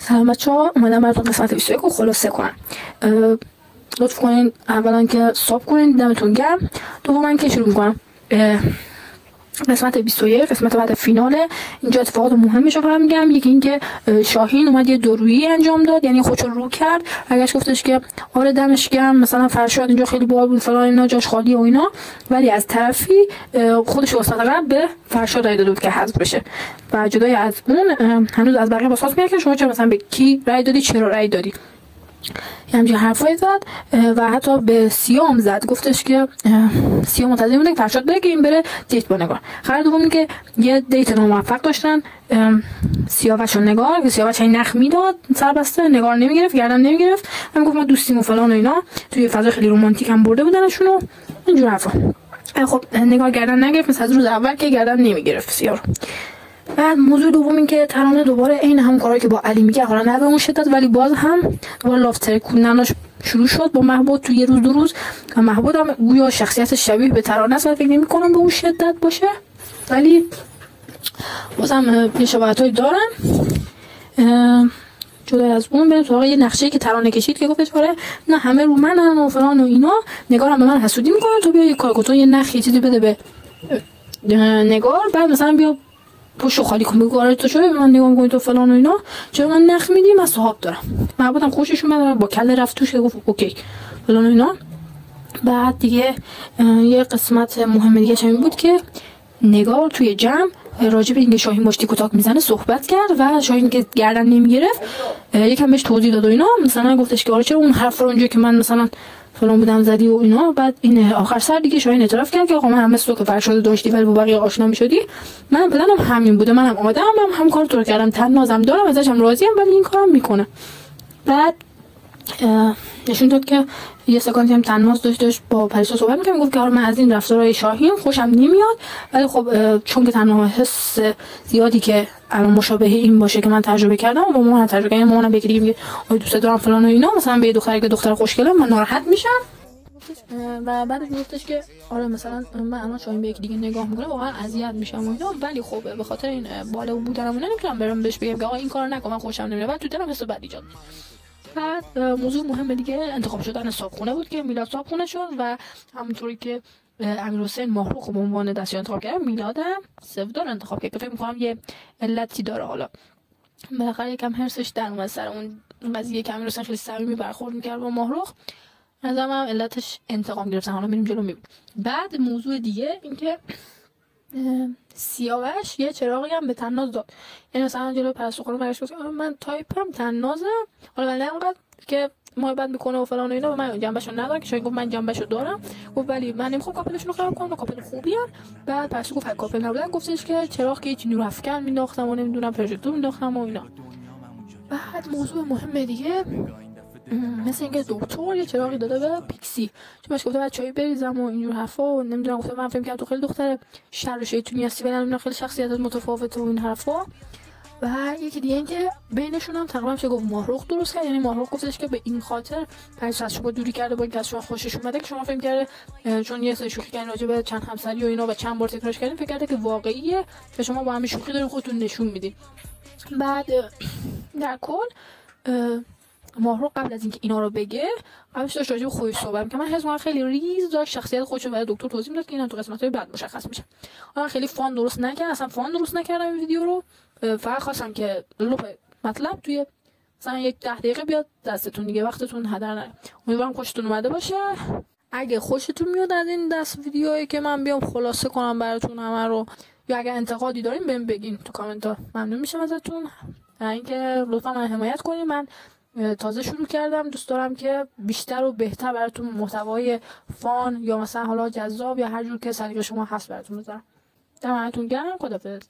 سلام بچه‌ها، اومدم براتون قسمت 21 رو خلاصه کنم. لطف کنین اولا که ساب کنین، دمتون گرم. دوما که شروع میکنم قسمت 21 قسمت بعد فیناله. اینجا اتفاقات مهمش رو فقط میگم. یکی اینکه شاهین اومد یه دورویی انجام داد، یعنی خودش رو کرد، برگشت گفتش که آره دمش گرم، مثلا فرشاد اینجا خیلی باحال بود فلان اینا، جاش خالی و اینا، ولی از طرفی خودش واسه قبل به فرشاد رای داده بود که حذف بشه. و جدای از اون هنوز از بقیه واسط میگه که شما چرا مثلا به کی رای دادی، چرا رای دادی، همچین حرفایی زد. و حتی به سیام زد، گفتش که سیام منتظر بوده که فرشاد بره که این بره دیت با نگار. خبر دوم که یه دیت ناموفق داشتن سیاوش و نگار، که سیاوش این نخ میداد سربسته، نگار نمیگرفت، گردن نمیگرفت، هم گفت ما دوستیم و فلان و اینا، توی فضا خیلی رمانتیک هم برده بودنشون و اینجور حرفا. خب نگار گردن نگرفت، مثلا از روز اول که گردن نمیگرفت سیار. بعد موضوع دوم این که ترانه دوباره این هم کارهایی که با علی میگه، حالا نه به اون شدت ولی باز هم دوباره لافتر کولنش شروع شد با محبود توی یه روز دو روز. و محبود هم گویا شخصیت شبیه به ترانه است و فکر نمی‌کنم به اون شدت باشه، ولی بازم شباهت‌هایی دارن. جدا از اون بریم سراغ یه نقشه‌ای که ترانه کشید که گفتش آره نه همه رو منن و فلان و اینا، نگارم به من حسودی میکنه، تو بیا یه کار کن، یه نخ یه چیزی بده به نگار، بعد مثلا بیا پوشو خالی کن، بگو آره تو شده به من نگاه می‌کنی تو فلان و اینا، چرا من نخ میدی، من صحاب دارم. محبودم خوشش اومد، با کله رفت توش، گفت اوکی فلان و اینا. بعد دیگه یه قسمت مهم دیگه چه بود که نگار توی جمع راجع به اینکه شاهین باش تیک و تاک میزنه صحبت کرد و شاهین که گردن نمیگرفت یکم بهش توضیح داد و اینا، مثلا گفتش که آره چرا اون حرف رو اونجا که من مثلا فلان بودم زدی و اینا. بعد این آخر سر دیگه شاهین اعتراف کرد که آقا من هم مثل تو که فرشاد داشتی ولی با بقیه آشنا میشدی، من پلنم همین بوده، منم آدمم، هم کار تو رو کردم، تنازم دارم، ازش هم راضیم، ولی این کارم میکنه. بعد نشون داد که یه سکانسی هم تناز داشت با پریسا صحبت می‌کرد، گفت که آره من از این رفتارهای شاهین خوشم نمیاد، ولی خب چون که تنها حس زیادی که الان مشابه این باشه که من تجربه کردم و با مامان تجربه کردم، مامانم بگیری میگه آره دوست دارم فلان و اینا، مثلا به دختری که دختر خوشگله من ناراحت میشم. و بعدش گفتش که آره مثلا من الان شاهین به یکی دیگه نگاه میکنه واقعا اذیت میشم و اینا، ولی خب به خاطر این بالا بودنم نمیتونم برم بهش بگم که آقا این کارو نکن، من خوشم نمیاد، بعد تو دلم حس بد ایجاد. بعد موضوع مهم دیگه انتخاب شدن صابخونه بود که میلاد صابخونه شد و همونطوری که امیرحسین ماهرخ به عنوان دستیار انتخاب کرد، میلادم سفدار انتخاب کرد که فکر می‌کنم یه علتی داره. حالا بالاخره یکم هرسش در اومد سر اون قضیه که امیرحسین خیلی صمیمی برخورد می‌کرد با ماهرخ، نظرم هم علتش انتقام گرفتن. حالا میریم جلو میبینیم. بعد موضوع دیگه اینکه سیاوش یه چراغی هم به تناز داد، یعنی مثلا جلو پرستو خانم برش گفت من تایپم تنازه، حالا من نمی‌قدر که محبت میکنه و فلان و اینا، من جنبشو ندارم که شاید گفت من جنبشو دارم، گفت ولی من نمیخوام کاپلشون رو خراب کنم، کاپل خوبی ان. بعد پرستو گفت کاپل نبودن، گفتش که چراغ که هیچ نور افکن مینداختم و نمیدونم پروژکتور مینداختم و اینا. بعد موضوع مهم دیگه مثل اینکه دکتر یه چراغی داده به پیکسی، چون بهش گفته بعد چای بریزم و اینجور حرفا و نمیدونم، گفته من فکر کردم تو خیلی دختر شر و شیطونی هستی ولی الان خیلی شخصیتت متفاوته و این حرفا. و یکی دیگه اینکه بینشون هم تقریبا میشه گفت ماهرخ درست کرد، یعنی ماهرخ گفتش که به این خاطر پریسا از شما دوری کرده با اینکه از شما خوشش اومده که شما فکر کرده چون یه سری شوخی کردن راجع به چند همسری و اینا و چند بار تکرارش کردین فکر کرده که واقعیه که شما با همین شوخی دارین خودتون نشون میدین. بعد در کل ماهرخ قبل از اینکه اینا رو بگه قبلش داشت راجع به خودش صحبت می‌کرد. من حس می‌کنم خیلی ریز داشت شخصیت خودش رو برای دکتر توضیح میداد که اینا تو قسمت‌های بعد مشخص میشه. من خیلی فان درست نکردم، اصلا فان درست نکردم این ویدیو رو، فقط خواستم که لپ مطلب توی مثلا یک 10 دقیقه بیاد دستتون دیگه، وقتتون هدر نره. امیدوارم خوشتون اومده باشه. اگه خوشتون میاد از این دست ویدیویی که من بیام خلاصه کنم براتون همه رو، یا اگه انتقادی دارین بهم بگین تو کامنت‌ها، ممنون میشم ازتون. اینکه لطفا من حمایت کنین، من تازه شروع کردم، دوست دارم که بیشتر و بهتر براتون محتوای فان یا مثلا حالا جذاب یا هر جور که سلیقه شما هست براتون بذارم. دمتون گرم. خدافظ.